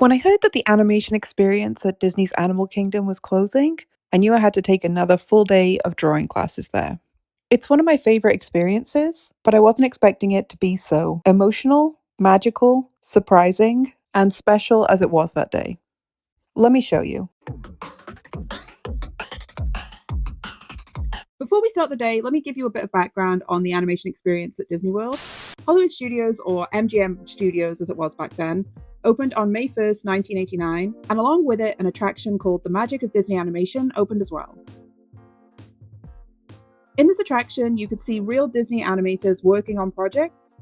When I heard that the animation experience at Disney's Animal Kingdom was closing, I knew I had to take another full day of drawing classes there. It's one of my favorite experiences, but I wasn't expecting it to be so emotional, magical, surprising, and special as it was that day. Let me show you. Before we start the day, let me give you a bit of background on the animation experience at Disney World. Hollywood Studios, or MGM Studios as it was back then, opened on May 1st, 1989, and along with it, an attraction called The Magic of Disney Animation opened as well. In this attraction, you could see real Disney animators working on projects,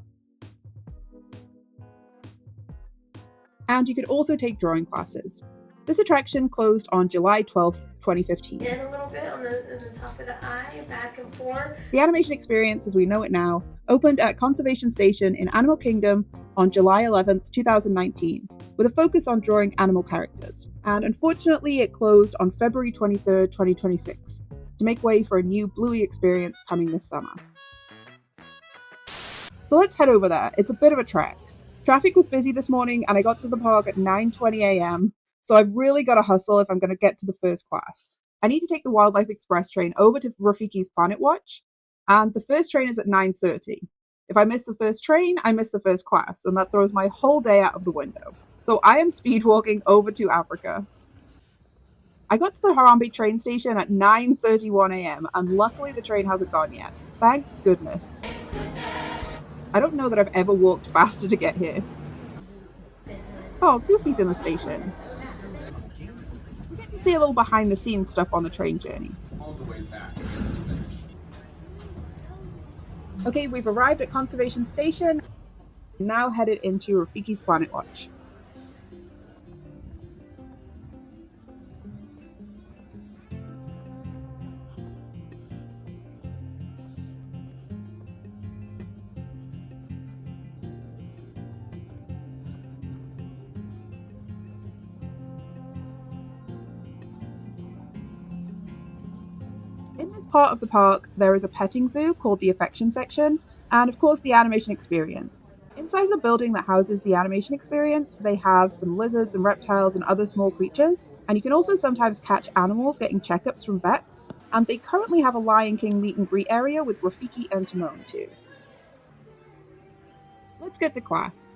and you could also take drawing classes. This attraction closed on July 12th, 2015. And a little bit on the top of the eye, back and forth. The animation experience, as we know it now, opened at Conservation Station in Animal Kingdom on July 11th, 2019, with a focus on drawing animal characters. And unfortunately, it closed on February 23rd, 2026, to make way for a new Bluey experience coming this summer. So let's head over there. It's a bit of a trek. Traffic was busy this morning, and I got to the park at 9:20 a.m., so I've really got to hustle if I'm going to get to the first class. I need to take the Wildlife Express train over to Rafiki's Planet Watch, and the first train is at 9:30. If I miss the first train, I miss the first class, and that throws my whole day out of the window. So I am speed walking over to Africa. I got to the Harambe train station at 9:31 a.m., and luckily the train hasn't gone yet. Thank goodness. I don't know that I've ever walked faster to get here. Oh, Goofy's in the station. We get to see a little behind the scenes stuff on the train journey. Okay, we've arrived at Conservation Station, now headed into Rafiki's Planet Watch. In this part of the park, there is a petting zoo called the Affection Section, and of course the Animation Experience. Inside of the building that houses the Animation Experience, they have some lizards and reptiles and other small creatures, and you can also sometimes catch animals getting checkups from vets, and they currently have a Lion King meet and greet area with Rafiki and Timon too. Let's get to class.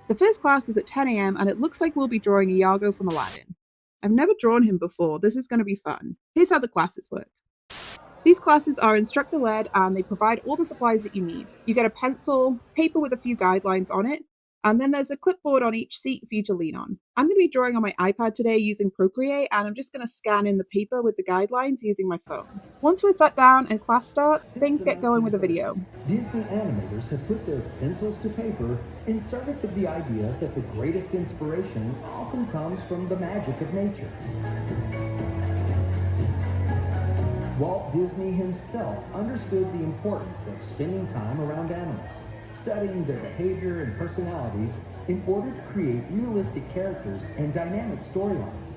The first class is at 10 a.m. and it looks like we'll be drawing Iago from Aladdin. I've never drawn him before, this is going to be fun. Here's how the classes work. These classes are instructor-led and they provide all the supplies that you need. You get a pencil, paper with a few guidelines on it, and then there's a clipboard on each seat for you to lean on. I'm going to be drawing on my iPad today using Procreate, and I'm just going to scan in the paper with the guidelines using my phone. Once we're sat down and class starts, things get going with a video. Disney animators have put their pencils to paper in service of the idea that the greatest inspiration often comes from the magic of nature. Walt Disney himself understood the importance of spending time around animals, studying their behavior and personalities in order to create realistic characters and dynamic storylines.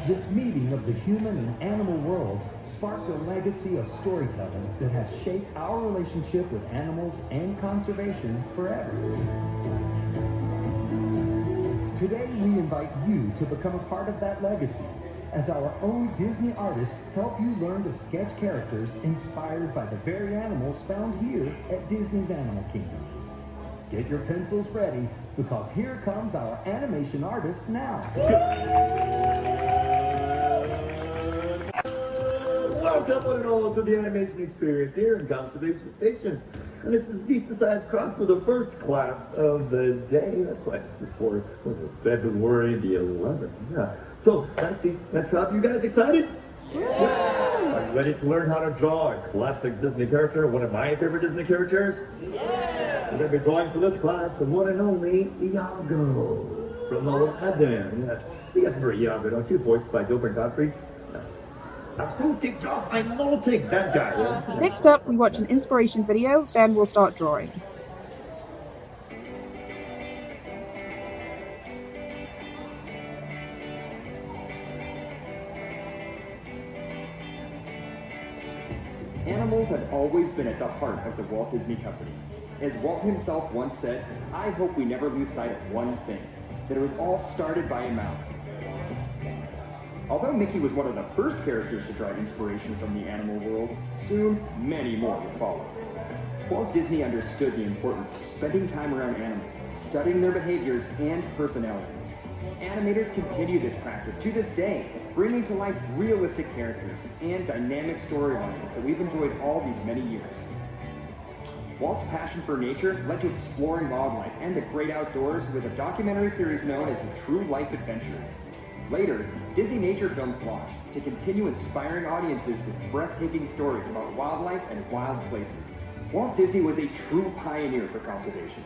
This meeting of the human and animal worlds sparked a legacy of storytelling that has shaped our relationship with animals and conservation forever. Today, we invite you to become a part of that legacy as our own Disney artists help you learn to sketch characters inspired by the very animals found here at Disney's Animal Kingdom. Get your pencils ready, because here comes our animation artist now. Welcome one and all to the animation experience here in Conservation Station. And this is decent sized crowd for the first class of the day. That's why this is for February the 11th. Yeah. So nice crowd. You guys excited? Yeah. Are you ready to learn how to draw a classic Disney character, one of my favorite Disney characters? Yeah. We're going to be drawing for this class the one and only Iago from Aladdin. Yes. You guys remember Iago, don't you? Voiced by Gilbert Gottfried. I'm not take that guy. Next up, we watch an inspiration video, then we'll start drawing. Animals have always been at the heart of the Walt Disney Company. As Walt himself once said, I hope we never lose sight of one thing, that it was all started by a mouse. Although Mickey was one of the first characters to draw inspiration from the animal world, soon many more would follow. Walt Disney understood the importance of spending time around animals, studying their behaviors and personalities. Animators continue this practice to this day, bringing to life realistic characters and dynamic storylines that we've enjoyed all these many years. Walt's passion for nature led to exploring wildlife and the great outdoors with a documentary series known as the True Life Adventures. Later, Disney Nature Films launched to continue inspiring audiences with breathtaking stories about wildlife and wild places. Walt Disney was a true pioneer for conservation.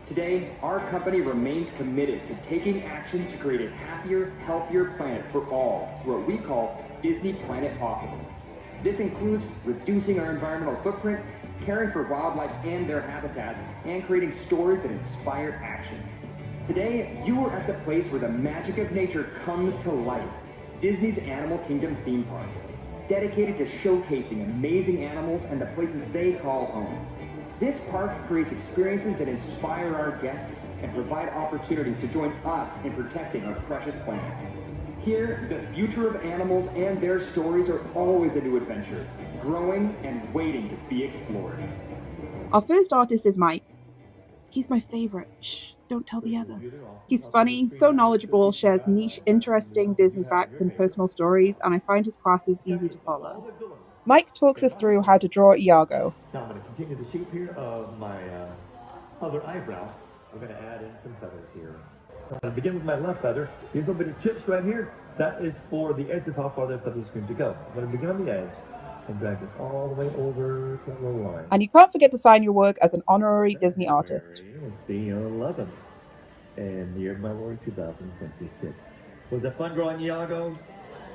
Today, our company remains committed to taking action to create a happier, healthier planet for all through what we call Disney Planet Possible. This includes reducing our environmental footprint, caring for wildlife and their habitats, and creating stories that inspire action. Today, you are at the place where the magic of nature comes to life. Disney's Animal Kingdom theme park, dedicated to showcasing amazing animals and the places they call home. This park creates experiences that inspire our guests and provide opportunities to join us in protecting our precious planet. Here, the future of animals and their stories are always a new adventure, growing and waiting to be explored. Our first artist is Mike. He's my favorite. Shh, don't tell the others. He's funny, so knowledgeable, shares niche, interesting Disney facts and personal stories, and I find his classes easy to follow. Mike talks us through how to draw Iago. Now I'm going to continue the shape here of my other eyebrow. I'm going to add in some feathers here. I'm going to begin with my left feather. These little bitty tips right here, that is for the edge of how far that feather is going to go. I'm going to begin on the edge and drag this all the way over to that little line. And you can't forget to sign your work as an honorary Disney artist. It's the 11th and the year of my Lord 2026. Was it fun drawing Iago?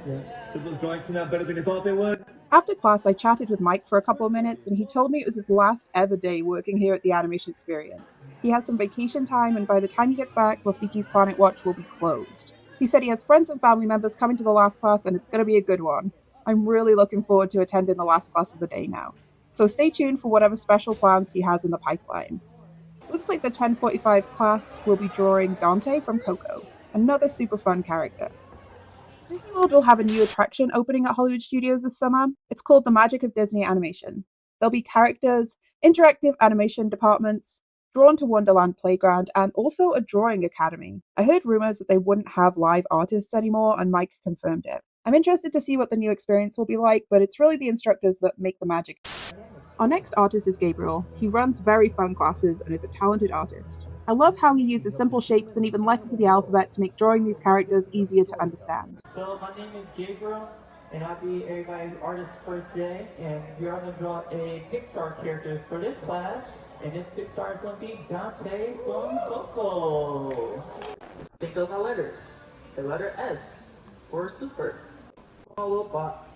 Yeah. Did those drawings turn out better than you thought they would? After class, I chatted with Mike for a couple of minutes, and he told me it was his last ever day working here at the Animation Experience. He has some vacation time, and by the time he gets back, Rafiki's Planet Watch will be closed. He said he has friends and family members coming to the last class, and it's going to be a good one. I'm really looking forward to attending the last class of the day now. So stay tuned for whatever special plans he has in the pipeline. Looks like the 10:45 class will be drawing Dante from Coco, another super fun character. Disney World will have a new attraction opening at Hollywood Studios this summer. It's called The Magic of Disney Animation. There'll be characters, interactive animation departments, Drawn to Wonderland Playground, and also a drawing academy. I heard rumors that they wouldn't have live artists anymore, and Mike confirmed it. I'm interested to see what the new experience will be like, but it's really the instructors that make the magic. Our next artist is Gabriel. He runs very fun classes and is a talented artist. I love how he uses simple shapes and even letters of the alphabet to make drawing these characters easier to understand. So my name is Gabriel, and I'll be everybody's artist for today. And we are going to draw a Pixar character for this class. And this Pixar is going to be Dante from Coco. Think of my letters. The letter S for super. Small little box.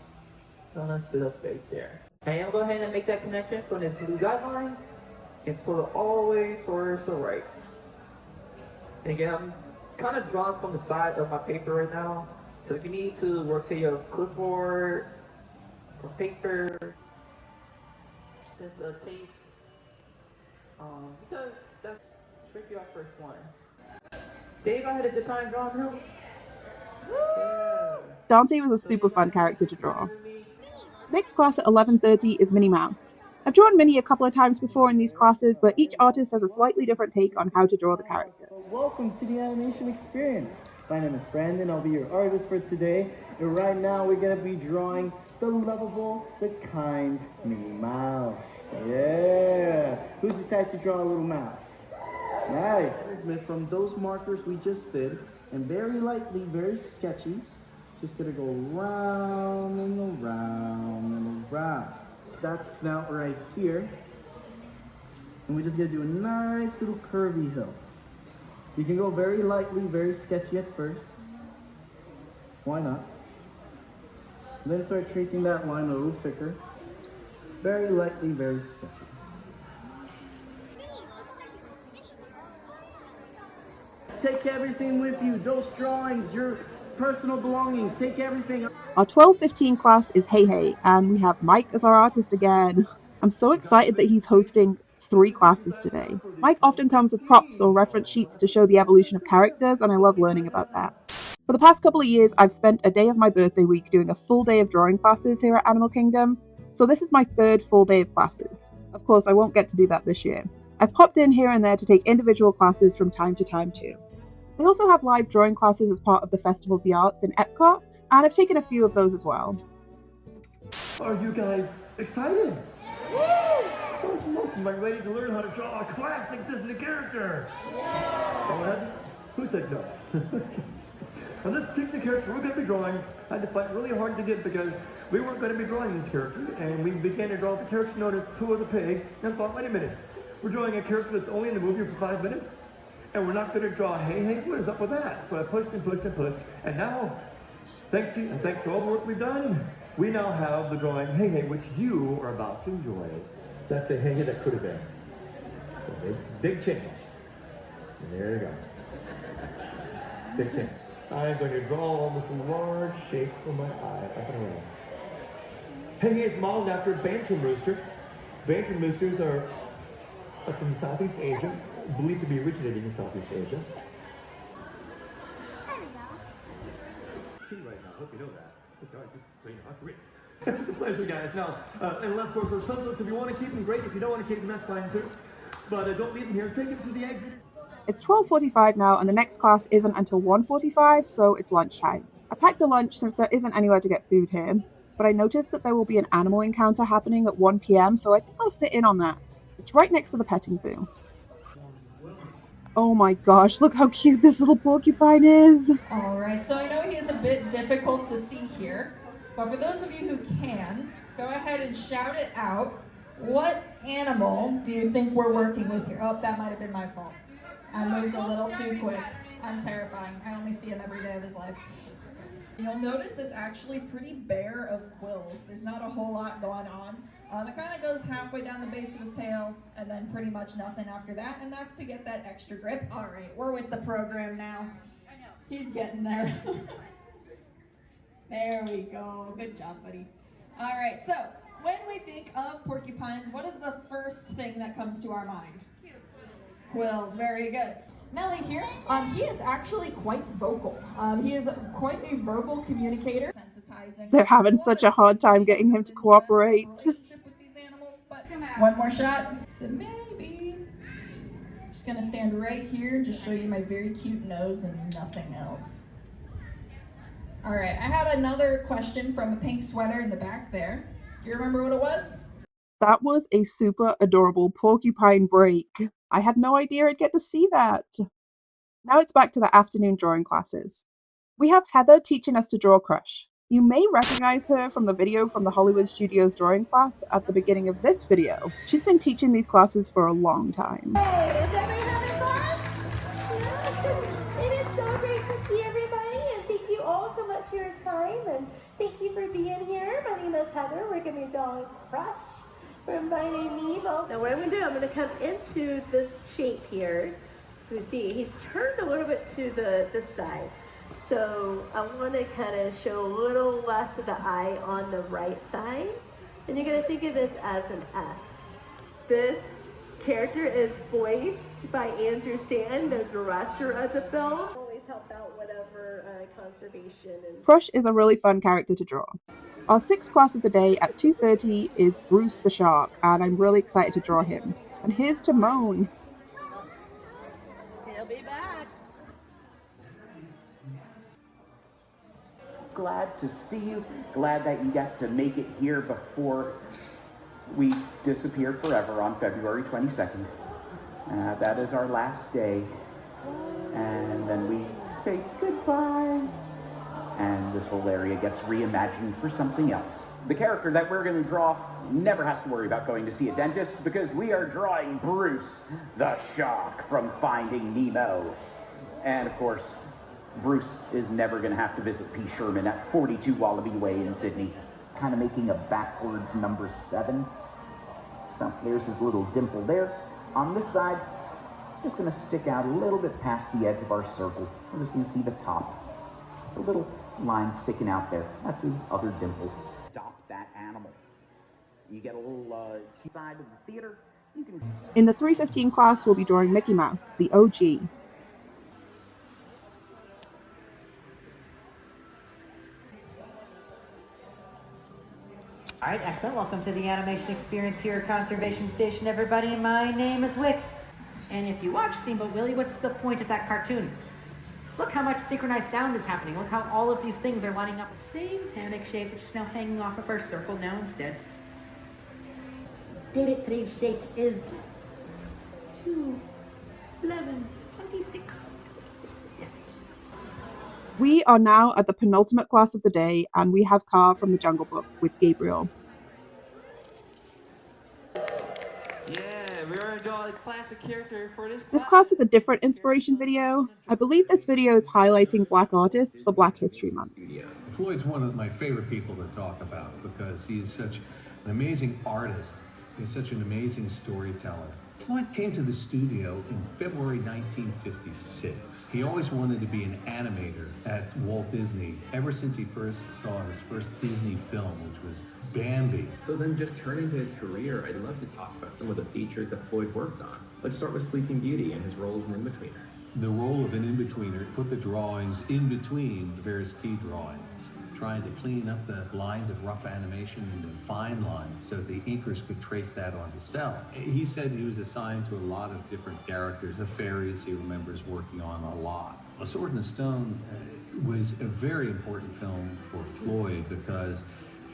Gonna sit up right there. And I'll go ahead and make that connection from this blue guideline and pull it all the way towards the right. And again, I'm kind of drawing from the side of my paper right now. So if you need to rotate your clipboard or paper, since a tape, because that's tricky our first one. Dave, I had a good time drawing him. Yeah. Dante was a super fun character to draw. Next class at 11:30 is Minnie Mouse. I've drawn Minnie a couple of times before in these classes, but each artist has a slightly different take on how to draw the characters. Welcome to the Animation Experience. My name is Brandon, I'll be your artist for today. And right now we're going to be drawing the lovable, the kind Minnie Mouse. Yeah! Who's decided to draw a little mouse? Nice! From those markers we just did, and very lightly, very sketchy, just going to go round and around and around. So that's snout right here. And we're just going to do a nice little curvy hill. You can go very lightly, very sketchy at first. Why not? And then start tracing that line a little thicker. Very lightly, very sketchy. Take everything with you. Those drawings, your personal belongings. Take everything. Our 12:15 class is Heihei, and we have Mike as our artist again. I'm so excited that he's hosting 3 classes today. Mike often comes with props or reference sheets to show the evolution of characters, and I love learning about that. For the past couple of years, I've spent a day of my birthday week doing a full day of drawing classes here at Animal Kingdom, so this is my 3rd full day of classes. Of course, I won't get to do that this year. I've popped in here and there to take individual classes from time to time too. They also have live drawing classes as part of the Festival of the Arts in Epcot, and I've taken a few of those as well. Are you guys excited? Am I ready to learn how to draw a classic Disney character? Yeah. Who said no? And this particular character we're going to be drawing, I had to fight really hard to get because we weren't going to be drawing this character, and we began to draw the character known as Pluto the Pig, and thought, wait a minute, we're drawing a character that's only in the movie for 5 minutes, and we're not going to draw heihei? What is up with that? So I pushed and pushed and pushed, and now, thanks to all the work we've done, we now have the drawing heihei, which you are about to enjoy. That's the heihei that could have been. So big change. There you go. Big change. I'm going to draw this large shape for my eye. Up and around. Heihei is modeled after a bantam rooster. Bantam roosters are from Southeast Asia, believed to be originating in Southeast Asia. Right now, I hope you know that. So you know, great. It's a pleasure, guys. Now, and of course, those pencils, if you want to keep them, great. If you don't want to keep them, that's fine too. But don't leave them here. Take them to the exit. It's 12:45 now, and the next class isn't until 1:45, so it's lunchtime. I packed a lunch since there isn't anywhere to get food here, but I noticed that there will be an animal encounter happening at 1 p.m, so I think I'll sit in on that. It's right next to the petting zoo. Oh my gosh, look how cute this little porcupine is! Alright, so I know he is a bit difficult to see here, but for those of you who can, go ahead and shout it out. What animal do you think we're working with here? Oh, that might have been my fault. I moved a little too quick. I'm terrifying. I only see him every day of his life. You'll notice it's actually pretty bare of quills. There's not a whole lot going on. It kind of goes halfway down the base of his tail, and then pretty much nothing after that, and that's to get that extra grip. All right, we're with the program now. I know. He's getting there. There we go. Good job, buddy. All right, so when we think of porcupines, what is the first thing that comes to our mind? Quills, very good. Nellie here, he is actually quite vocal. He is quite a verbal communicator. They're having such a hard time getting him to cooperate. One more shot. It's a maybe. I'm just gonna stand right here, just show you my very cute nose and nothing else. All right, I had another question from a pink sweater in the back there. Do you remember what it was? That was a super adorable porcupine break. I had no idea I'd get to see that. Now it's back to the afternoon drawing classes. We have Heather teaching us to draw Crush. You may recognize her from the video from the Hollywood Studios drawing class at the beginning of this video. She's been teaching these classes for a long time. Hey, is everybody having fun? Yes, it is so great to see everybody, and thank you all so much for your time, and thank you for being here. My name is Heather. We're going to be drawing Crush from my name Nemo. Now what I'm going to do, I'm going to come into this shape here. So we see he's turned a little bit to this side. So I want to kind of show a little less of the eye on the right side. And you're going to think of this as an S. This character is voiced by Andrew Stanton, the director of the film. Always help out whatever conservation. Crush is a really fun character to draw. Our 6th class of the day at 2:30 is Bruce the Shark, and I'm really excited to draw him. And here's Timon. He'll be back. Glad to see you. Glad that you got to make it here before we disappear forever on February 22nd. That is our last day. And then we say goodbye. And this whole area gets reimagined for something else. The character that we're going to draw never has to worry about going to see a dentist because we are drawing Bruce the Shark from Finding Nemo. And of course, Bruce is never going to have to visit P. Sherman at 42 Wallaby Way in Sydney. Kind of making a backwards number 7. So there's his little dimple there. On this side, it's just going to stick out a little bit past the edge of our circle. We're just going to see the top. Just a little line sticking out there. That's his other dimple. Adopt that animal. You get a little side of the theater. In the 315 class, we'll be drawing Mickey Mouse, the OG. All right, excellent. Welcome to the animation experience here at Conservation Station, everybody. My name is Wick. And if you watch Steamboat Willie, what's the point of that cartoon? Look how much synchronized sound is happening. Look how all of these things are lining up. Same hammock shape, which is now hanging off of our circle now instead. Today's date is 2/11/26. Yes. We are now at the penultimate class of the day, and we have Car from the Jungle Book with Gabriel. Yeah, we're going to draw a classic character for this This class is a different inspiration video. I believe this video is highlighting Black artists for Black History Month. Floyd's one of my favorite people to talk about because he's such an amazing artist. He's such an amazing storyteller. Floyd came to the studio in February 1956. He always wanted to be an animator at Walt Disney ever since he first saw his first Disney film, which was Bambi. So then just turning to his career, I'd love to talk about some of the features that Floyd worked on. Let's start with Sleeping Beauty and his role as an in-betweener. The role of an in-betweener, put the drawings in between the various key drawings, trying to clean up the lines of rough animation into fine lines so the inkers could trace that onto cell. He said he was assigned to a lot of different characters. The fairies he remembers working on a lot. A Sword in the Stone was a very important film for Floyd because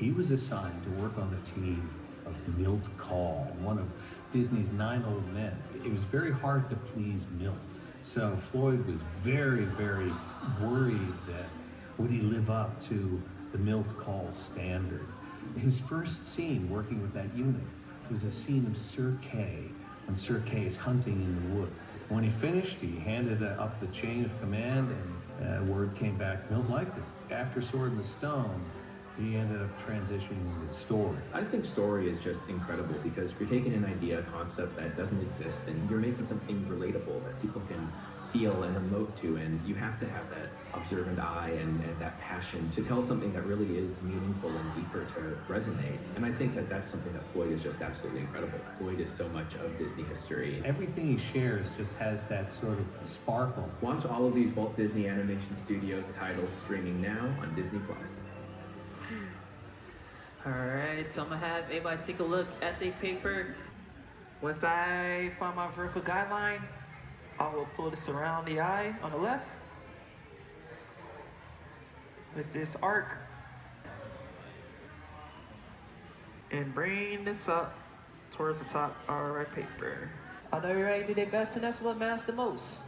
he was assigned to work on the team of Milt Kahl, one of Disney's 9 old men. It was very hard to please Milt. So Floyd was very, very worried that would he live up to the Milt Kahl standard. His first scene working with that unit was a scene of Sir Kay, when Sir Kay is hunting in the woods. When he finished, he handed up the chain of command and word came back, Milt liked it. After Sword in the Stone, he ended up transitioning with story. I think story is just incredible because you're taking an idea, a concept that doesn't exist, and you're making something relatable that people can feel and emote to, and you have to have that observant eye and that passion to tell something that really is meaningful and deeper to resonate. And I think that that's something that Floyd is just absolutely incredible. Floyd is so much of Disney history. Everything he shares just has that sort of sparkle. Watch all of these Walt Disney Animation Studios titles streaming now on Disney+. Alright, so I'm going to have everybody take a look at the paper. Once I find my vertical guideline, I will pull this around the eye on the left with this arc and bring this up towards the top of our paper. I know everybody did their best, and that's what matters the most.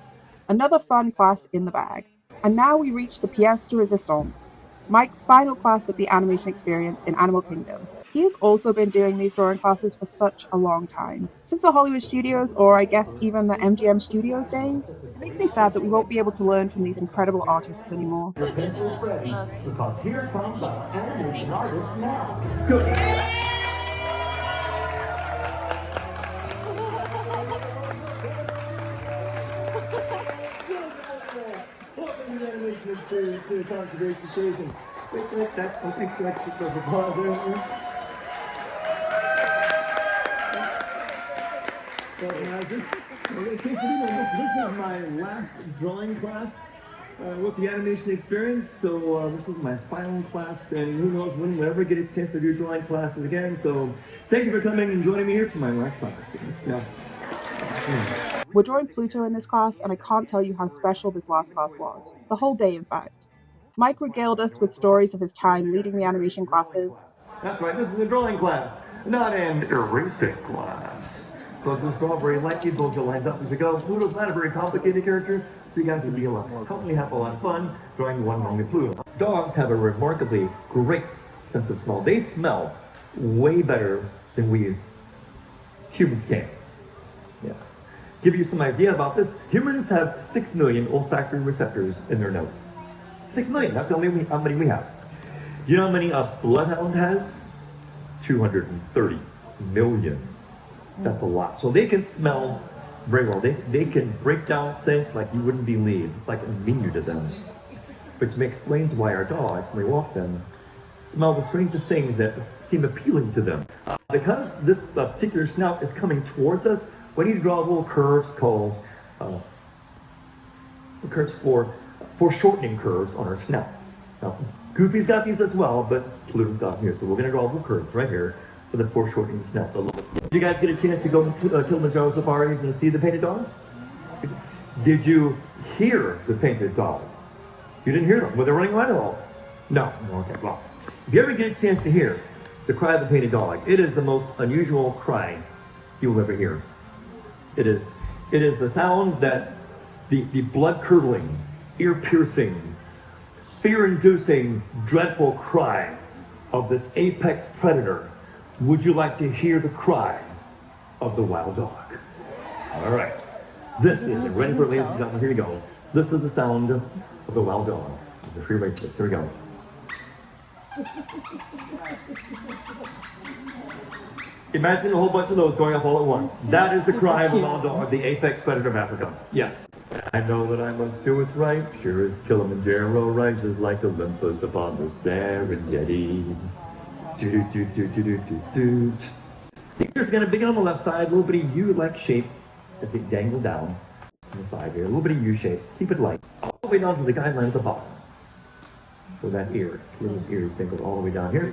Another fun class in the bag. And now we reach the pièce de résistance, Mike's final class at the animation experience in Animal Kingdom. He has also been doing these drawing classes for such a long time. Since the Hollywood Studios, or I guess even the MGM Studios days. It makes me sad that we won't be able to learn from these incredible artists anymore. Your pencil's ready, because here comes our animation artist now. Good. Welcome to the animation experience to the Conservation Station. Wait, that opening selection of applause there. So, this is my last drawing class with the animation experience. So this is my final class, and who knows when we'll ever get a chance to do drawing classes again. So thank you for coming and joining me here for my last class. Yeah. We're drawing Pluto in this class, and I can't tell you how special this last class was. The whole day, in fact. Mike regaled us with stories of his time leading the animation classes. That's right, this is a drawing class, not an erasing class. So just draw very lightly, build your lines up as you go. Pluto's not a very complicated character, so you guys can be a lot more company, have a lot of fun drawing one long Pluto. Dogs have a remarkably great sense of smell. They smell way better than we as humans can. Yes. Give you some idea about this. Humans have 6 million olfactory receptors in their nose. 6 million, that's how many we have. You know how many a bloodhound has? 230 million. That's a lot. So they can smell very well. They can break down scents like you wouldn't believe. It's like a menu to them. Which explains why our dogs, when we walk them, smell the strangest things that seem appealing to them. Because this particular snout is coming towards us, we need to draw little curves called curves for shortening curves on our snout. Now, Goofy's got these as well, but Pluto's got them here. So we're going to draw little curves right here for the foreshortening the snout a little bit. Did you guys get a chance to go to Kilimanjaro safaris and see the painted dogs? Did you hear the painted dogs? You didn't hear them? Were they running around at all? No. Okay, well, if you ever get a chance to hear the cry of the painted dog, it is the most unusual cry you will ever hear. It is the sound that the blood-curdling, ear-piercing, fear-inducing, dreadful cry of this apex predator. Would you like to hear the cry of the wild dog? All right. This is, ready for it, ladies and gentlemen, here we go. This is the sound of the wild dog. The free range. Here we go. Imagine a whole bunch of those going up all at once. That is the cry of a wild dog, the apex predator of Africa. Yes. I know that I must do what's right, sure as Kilimanjaro rises like Olympus upon the Serengeti. The ears are going to begin on the left side, a little bit of U-like shape as it dangle down on the side here. A little bit of U shapes. Keep it light. All the way down to the guideline at the bottom. So that ear, little ears dangle all the way down here.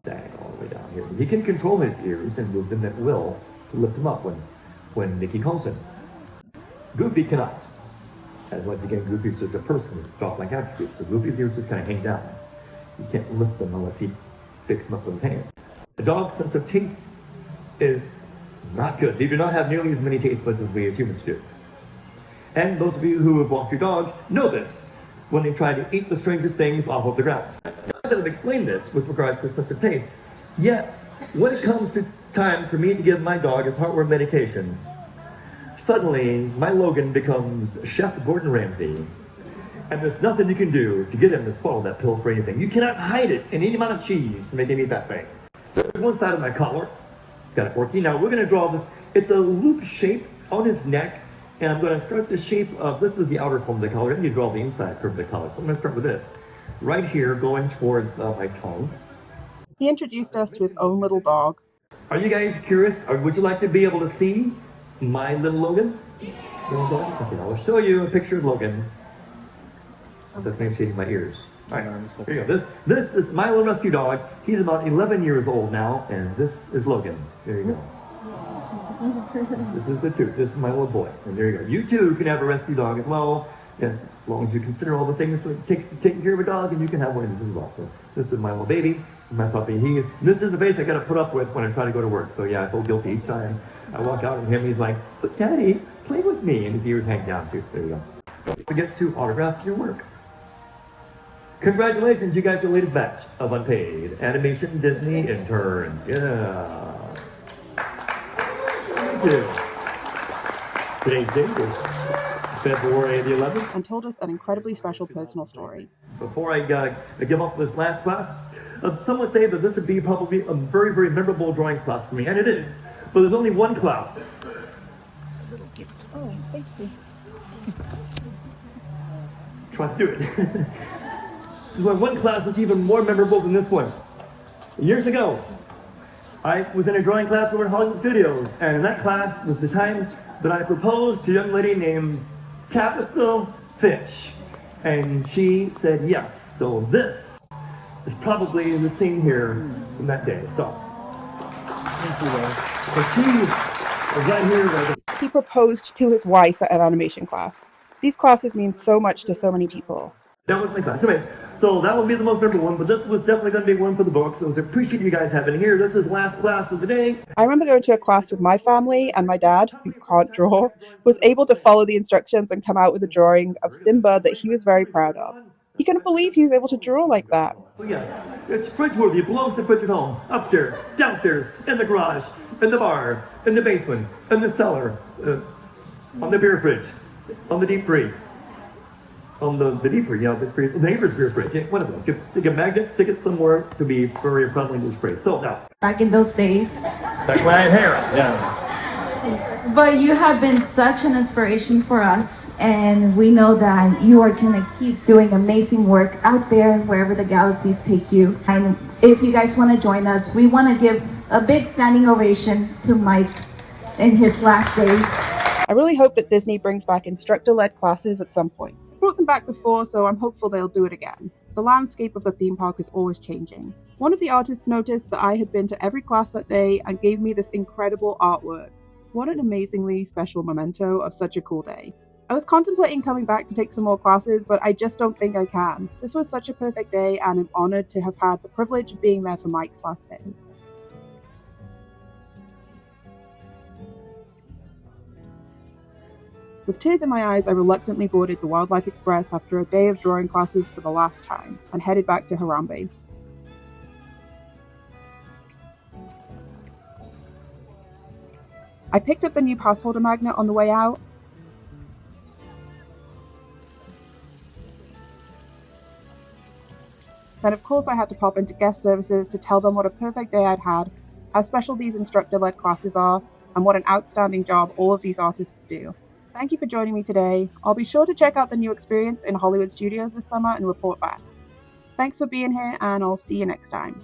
Sag all the way down here. He can control his ears and move them at will to lift them up when Mickey calls him. Goofy cannot. And once again, Goofy is such a person with dog-like attributes. So Goofy's ears just kind of hang down. You can't lift them unless he picks them up with his hands. A dog's sense of taste is not good. They do not have nearly as many taste buds as we as humans do. And those of you who have walked your dog know this when they try to eat the strangest things off of the ground. Now that I've explained this with regards to sense of taste, yet when it comes to time for me to give my dog his heartworm medication, suddenly my Logan becomes Chef Gordon Ramsay, and there's nothing you can do to get him to swallow that pill for anything. You cannot hide it in any amount of cheese to make him eat that thing. There's one side of my collar, got it working. Now we're going to draw this. It's a loop shape on his neck, and I'm going to start the shape of, this is the outer form of the collar, and you draw the inside curve of the collar. So I'm going to start with this, right here, going towards my tongue. He introduced us to his own little dog. Are you guys curious, or would you like to be able to see my little Logan? Little dog? Okay, I'll show you a picture of Logan. That's me shading my ears. All right, here you go. This is my little rescue dog. He's about 11 years old now, and this is Logan. There you go. This is the tooth. This is my little boy. And there you go. You too can have a rescue dog as well. And as long as you consider all the things it takes to take care of a dog, and you can have one of these as well. So this is my little baby, my puppy. This is the face I got to put up with when I try to go to work. So yeah, I feel guilty each time I walk out and he's like, "But Daddy, play with me," and his ears hang down too. There you go. Don't forget to autograph your work. Congratulations, you guys are the latest batch of unpaid animation Disney interns. Yeah. Thank you. Today's date is February the 11th. And told us an incredibly special personal story. Before I give up this last class, some would say that this would be probably a very, very memorable drawing class for me, and it is. But there's only one class. It's a little gift. Oh, thank you. Try to do it. There's one class that's even more memorable than this one. Years ago, I was in a drawing class over at Hollywood Studios, and in that class was the time that I proposed to a young lady named Tabitha Fish, and she said yes. So this is probably the scene here from that day. So, thank you. So she was right here. He proposed to his wife at an animation class. These classes mean so much to so many people. That was my class. Anyway, so that would be the most memorable one, but this was definitely going to be one for the books. So I appreciate you guys having it here. This is the last class of the day. I remember going to a class with my family, and my dad, who can't draw, was able to follow the instructions and come out with a drawing of Simba that he was very proud of. He couldn't believe he was able to draw like that. So yes, it's fridge-worthy. It belongs to fridge at home. Upstairs, downstairs, in the garage, in the bar, in the basement, in the cellar, on the beer fridge, on the deep freeze. On the deep freeze, the neighbor's beer fridge, one of them. Stick a magnet, stick it somewhere to be very prevalent display. So now. Back in those days. Back when I had hair, yeah. But you have been such an inspiration for us, and we know that you are going to keep doing amazing work out there wherever the galaxies take you. And if you guys want to join us, we want to give a big standing ovation to Mike in his last day. I really hope that Disney brings back instructor-led classes at some point. I brought them back before, so I'm hopeful they'll do it again. The landscape of the theme park is always changing. One of the artists noticed that I had been to every class that day and gave me this incredible artwork. What an amazingly special memento of such a cool day. I was contemplating coming back to take some more classes, but I just don't think I can. This was such a perfect day, and I'm honored to have had the privilege of being there for Mike's last day. With tears in my eyes, I reluctantly boarded the Wildlife Express after a day of drawing classes for the last time, and headed back to Harambe. I picked up the new pass holder magnet on the way out. Then of course I had to pop into guest services to tell them what a perfect day I'd had, how special these instructor-led classes are, and what an outstanding job all of these artists do. Thank you for joining me today. I'll be sure to check out the new experience in Hollywood Studios this summer and report back. Thanks for being here, and I'll see you next time.